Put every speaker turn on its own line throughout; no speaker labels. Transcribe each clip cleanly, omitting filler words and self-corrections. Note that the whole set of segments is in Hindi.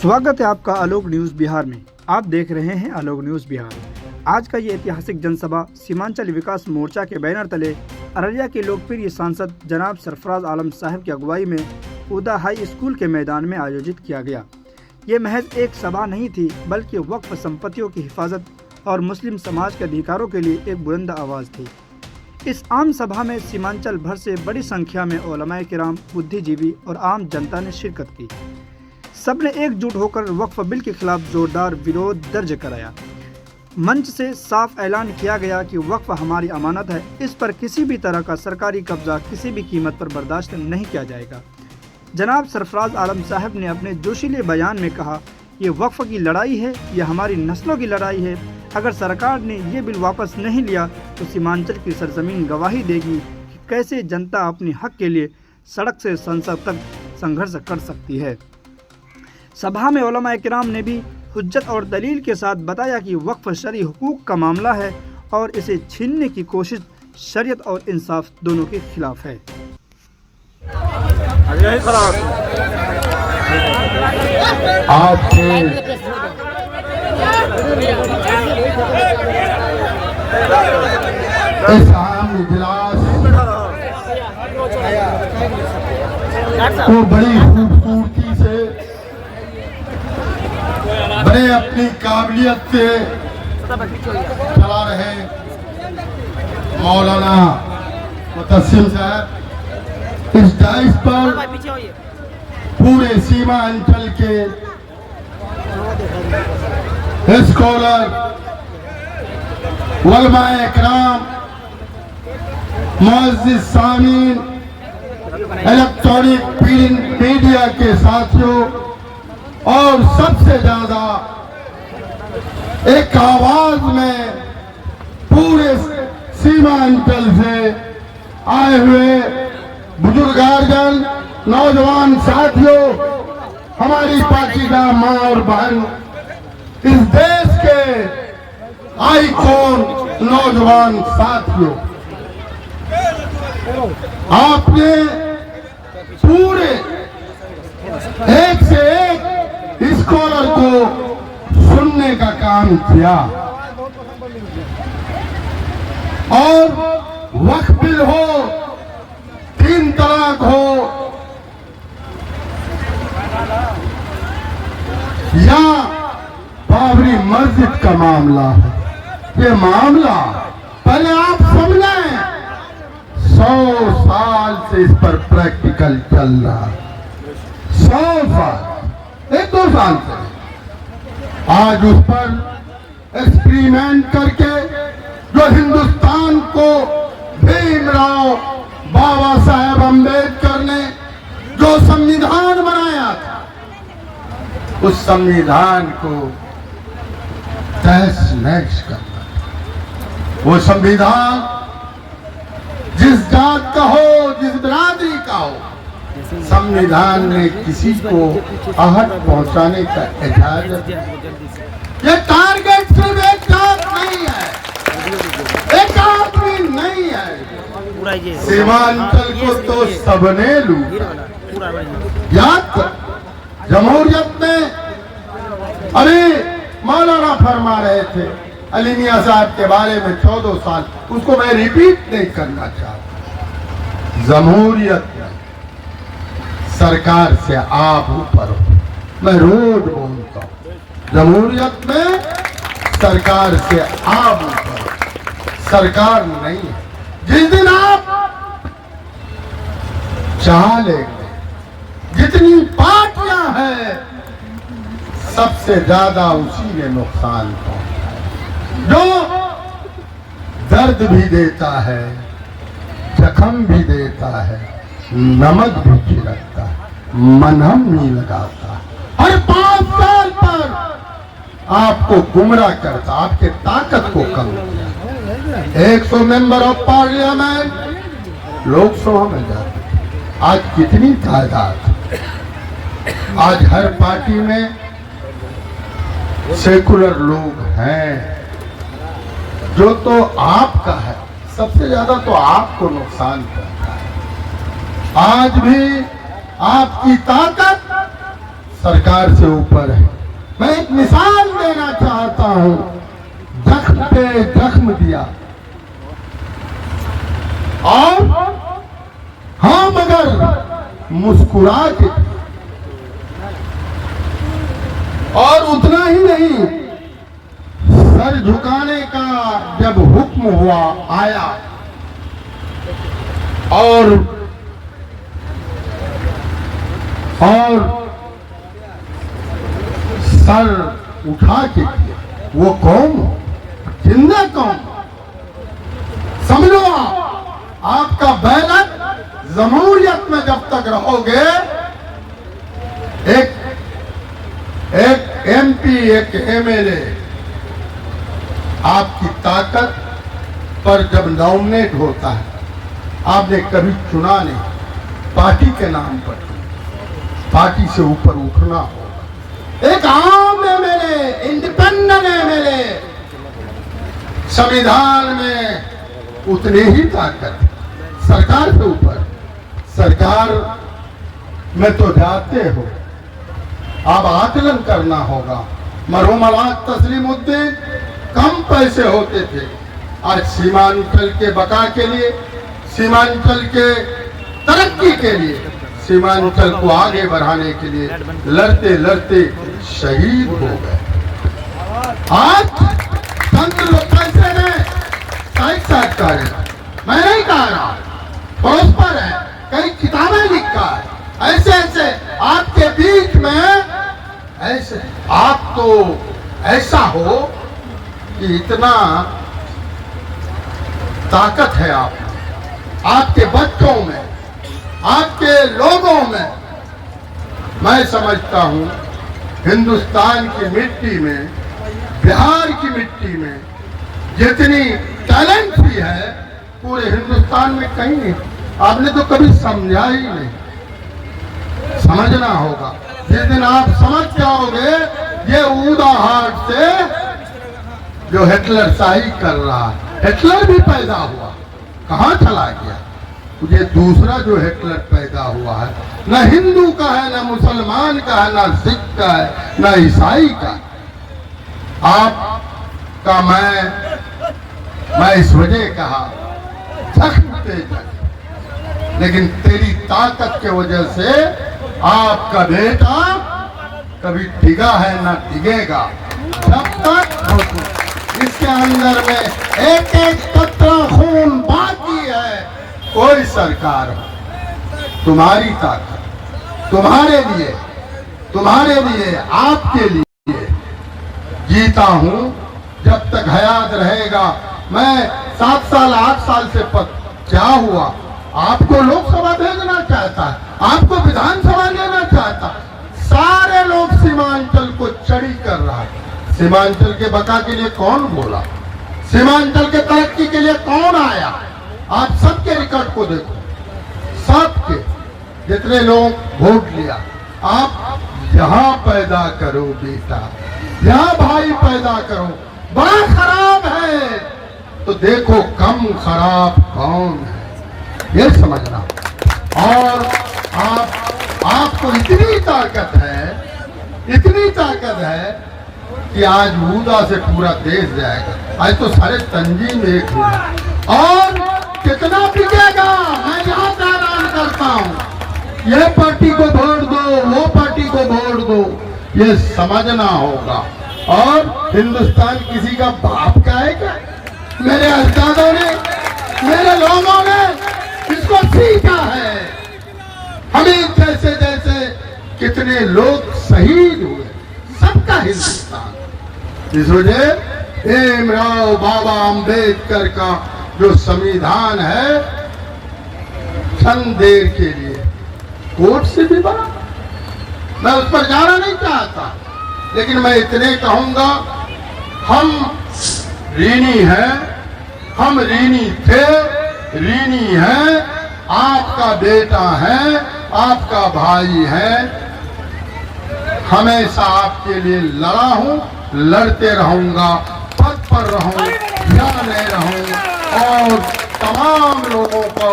स्वागत है आपका आलोक न्यूज़ बिहार में। आप देख रहे हैं आलोक न्यूज़ बिहार। आज का ये ऐतिहासिक जनसभा सीमांचल विकास मोर्चा के बैनर तले अररिया के लोकप्रिय सांसद जनाब सरफराज आलम साहब की अगुवाई में उदा हाई स्कूल के मैदान में आयोजित किया गया। ये महज एक सभा नहीं थी, बल्कि वक्फ संपत्तियों की हिफाजत और मुस्लिम समाज के अधिकारों के लिए एक बुलंद आवाज़ थी। इस आम सभा में सीमांचल भर से बड़ी संख्या में उलमाए किराम, बुद्धिजीवी और आम जनता ने शिरकत की। सबने एकजुट होकर वक्फ बिल के खिलाफ जोरदार विरोध दर्ज कराया। मंच से साफ ऐलान किया गया कि वक्फ हमारी अमानत है, इस पर किसी भी तरह का सरकारी कब्जा किसी भी कीमत पर बर्दाश्त नहीं किया जाएगा। जनाब सरफराज आलम साहब ने अपने जोशीले बयान में कहा, ये वक्फ की लड़ाई है, यह हमारी नस्लों की लड़ाई है। अगर सरकार ने ये बिल वापस नहीं लिया तो सीमांचल की सरजमीन गवाही देगी कि कैसे जनता अपने हक के लिए सड़क से संसद तक संघर्ष कर सकती है। सभा में उलमाए किराम ने भी हुज्जत और दलील के साथ बताया कि वक्फ शरई हुकूक का मामला है और इसे छीनने की कोशिश शरीयत और इंसाफ दोनों के खिलाफ है।
आज के इस अहम इजलास को बड़ी खूबसूरती से बड़े अपनी काबिलियत से चला रहे मौलाना मुतस्सिम साहब इस डाइस पर पूरे सीमांचल के स्कॉलर, उलमाए किराम, मुअज़्ज़िज़ सामीन, इलेक्ट्रॉनिक प्रिंट मीडिया के साथियों और सबसे ज्यादा एक आवाज में पूरे सीमांचल से आए हुए बुजुर्गार्जन, नौजवान साथियों, हमारी पाकीज़ा माँ और बहन, इस देश के आइकॉन नौजवान साथियों, आपने पूरे एक से एक स्कॉलर को सुनने का काम किया और वक्फ बिल हो, 3 तलाक हो या बाबरी मस्जिद का मामला हो, ये मामला पहले आप समझें। 100 साल से इस पर प्रैक्टिकल चल रहा है, 100 साल, 1-2 साल से। आज उस पर एक्सपेरिमेंट करके जो हिंदुस्तान को भीमराव बाबा साहेब अम्बेडकर ने जो संविधान बनाया था, उस संविधान को तहस नहस करना। वो संविधान जिस जात का हो, जिस बिरादरी का हो, संविधान ने किसी को आहत पहुंचाने का इजाजत। ये टारगेट सिर्फ एक जात नहीं है, एक आदमी नहीं है, सीमांचल को तो सबने लूटा। याद कर, जमहूरियत में अभी मौलाना फरमा रहे थे अली मियां साहब के बारे में 14 साल, उसको मैं रिपीट नहीं करना चाहता। जमहूरियत में सरकार से आप ऊपर हो, मैं रोज बोलता हूँ, जमहूरियत में सरकार से आप ऊपर हो, सरकार नहीं है। जिस दिन आप चाह लेंगे, जितनी पार्टियां हैं, सबसे ज्यादा उसी में नुकसान पहुंचा, जो दर्द भी देता है, जख्म भी देता है, नमक भी छिड़कता है, मलहम नहीं लगाता, हर 5 साल पर आपको गुमराह करता, आपके ताकत को कम किया। 100 मेंबर ऑफ पार्लियामेंट लोकसभा में जाते, आज कितनी तादाद? आज हर पार्टी में सेकुलर लोग हैं, जो तो आपका है, सबसे ज्यादा तो आपको नुकसान पहुंचा है। आज भी आपकी ताकत सरकार से ऊपर है। मैं एक मिसाल देना चाहता हूं, जख्म पे जख्म दिया और हाँ मगर मुस्कुरा के, और उतना ही नहीं, सर झुकाने का जब हुक्म हुआ आया और सर उठा के किया। वो कौम जिंदा कौम, समझो आपका बैलक जमहूरियत में जब तक रहोगे, एक एमपी एक एमएलए आपकी ताकत पर जब नॉमिनेट होता है, आपने कभी चुना नहीं, पार्टी के नाम पर, पार्टी से ऊपर उठना होगा। एक आम एमएलए, इंडिपेंडेंट एमएलए, संविधान में उतनी ही ताकत, सरकार से ऊपर। सरकार में तो जाते हो, अब आकलन करना होगा। मरहूम अल्लाह तस्लीमुद्दीन कम पैसे होते थे, आज सीमांचल के बका के लिए, सीमांचल के तरक्की के लिए, सीमांचल को आगे बढ़ाने के लिए लड़ते लड़ते शहीद हो गए। आज चंद लोग पैसे में साथ कार्य, मैं नहीं कह रहा, प्रोस्पर है, कई किताबें लिखा है, ऐसे ऐसे आपके बीच में ऐसे आप तो ऐसा हो कि इतना ताकत है आप, आपके बच्चों में, आपके लोगों में। मैं समझता हूं हिंदुस्तान की मिट्टी में, बिहार की मिट्टी में जितनी टैलेंट भी है पूरे हिंदुस्तान में कहीं नहीं। आपने तो कभी समझा ही नहीं, समझना होगा। जिस दिन आप समझ जाओगे ये ऊदाहाट से जो हिटलर शाही कर रहा है, हिटलर भी पैदा हुआ, कहां चला गया? ये दूसरा जो हिटलर पैदा हुआ है, न हिंदू का है, न मुसलमान का है, न सिख का है, न ईसाई का। आपका मैं इस वजह कहा जख्म पे जख्म, लेकिन तेरी ताकत के वजह से आपका बेटा कभी डिगा है ना डिगेगा। जब तक इसके अंदर में एक एक कतरा खून बाकी है, कोई सरकार हो, तुम्हारी ताकत, तुम्हारे लिए, आपके लिए जीता हूं जब तक हयात रहेगा। मैं 7 साल 8 साल से क्या हुआ, आपको लोकसभा भेजना चाहता है, आपको विधानसभा लेना चाहता, सारे लोग सीमांचल को चढ़ी कर रहा है। सीमांचल के बका के लिए कौन बोला, सीमांचल के तरक्की के लिए कौन आया? आप सबके रिकॉर्ड को देखो, सबके जितने लोग वोट लिया, आप यहां पैदा करो बेटा, यहां भाई पैदा करो। बड़ा खराब है तो देखो कम खराब कौन है, ये समझना। और आपको इतनी ताकत है कि आज ऊदा से पूरा देश जाएगा। आज तो सारे तंजीम एक हुए और कितना बिकेगा, मैं यहाँ से ऐलान करता हूँ, ये पार्टी को वोट दो, वो पार्टी को वोट दो, ये समझना होगा। और हिंदुस्तान किसी का बाप का है क्या? मेरे अजदादों ने, मेरे लोगों ने इसको सीखा है। हमें जैसे कितने लोग शहीद हुए, सबका हिंदुस्तान। इस वजह भीमराव बाबा अंबेडकर का जो संविधान है, क्षण देर के लिए कोर्ट से भी बड़ा, मैं उस पर जाना नहीं चाहता, लेकिन मैं इतने कहूंगा, हम ऋणी हैं, हम ऋणी थे, ऋणी हैं, आपका बेटा है, आपका भाई है, हमेशा आपके लिए लड़ा हूं, लड़ते रहूंगा, पद पर रहूं या नहीं रहूं। और तमाम लोगों को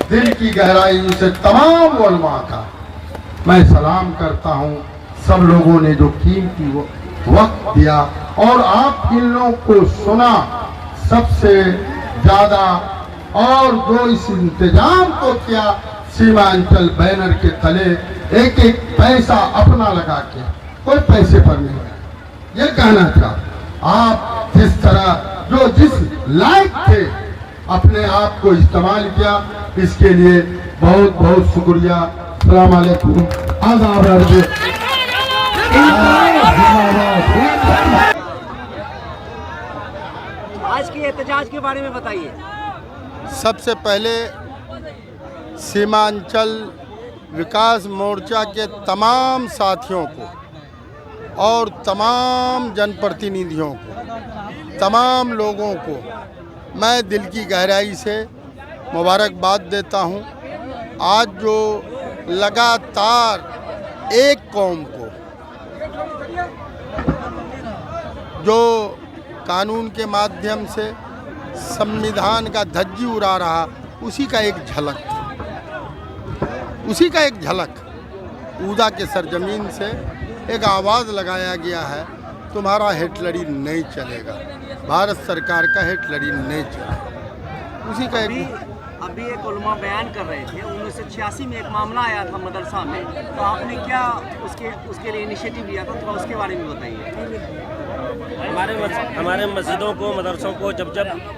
दिल की गहराई से, तमाम उलमा का मैं सलाम करता हूं, सब लोगों ने जो कीमती वक्त दिया और आप इन लोगों को सुना सबसे ज्यादा, और जो इस इंतजाम को किया सीमांचल बैनर के तले एक एक पैसा अपना लगा के, कोई पैसे पर नहीं है, ये कहना चाहता। आप जिस तरह जो जिस लायक थे अपने आप को इस्तेमाल किया, इसके लिए बहुत बहुत शुक्रिया। अस्सलाम वालेकुम।
आज के एहतजाज के बारे में बताइए।
सबसे पहले सीमांचल विकास मोर्चा के तमाम साथियों को और तमाम जनप्रतिनिधियों को, तमाम लोगों को मैं दिल की गहराई से मुबारकबाद देता हूं। आज जो लगातार एक कौम को जो कानून के माध्यम से संविधान का धज्जी उड़ा रहा, उसी का एक झलक ऊदा के सरजमीन से एक आवाज़ लगाया गया है, तुम्हारा हिटलरी नहीं चलेगा, भारत सरकार का हिटलरी नहीं चलेगा, उसी का एक।
अभी एक उलमा बयान कर रहे थे, 1986 में एक मामला आया था मदरसा में, तो आपने क्या उसके लिए इनिशिएटिव लिया था, थोड़ा उसके बारे में बताइए।
हमारे मस्जिदों को, मदरसों को जब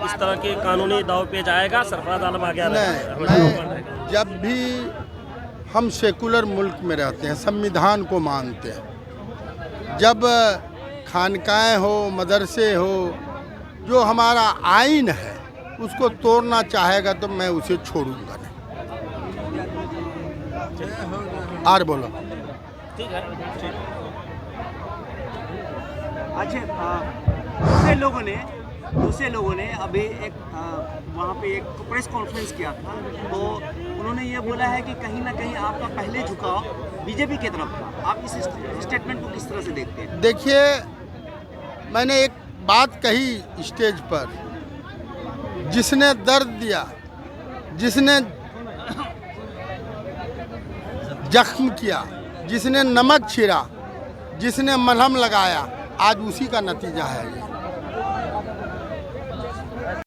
इस तरह के कानूनी दाव पेच आएगा, सरफराज आलम आ गया।
जब भी हम सेकुलर मुल्क में रहते हैं, संविधान को मानते हैं, जब खानकाएं हो, मदरसे हो, जो हमारा आइन है उसको तोड़ना चाहेगा तो मैं उसे छोड़ूंगा नहीं। और बोलो।
ठीक है।
अच्छा, दूसरे लोगों ने अभी एक वहाँ पे एक प्रेस कॉन्फ्रेंस किया था, तो उन्होंने ये बोला है कि कहीं ना कहीं आपका पहले झुकाव बीजेपी की तरफ था। आप इस स्टेटमेंट को किस तरह से देखते हैं?
देखिए, मैंने एक बात कही स्टेज पर, जिसने दर्द दिया, जिसने जख्म किया, जिसने नमक छिड़ा, जिसने मलहम लगाया, आज उसी का नतीजा है ये।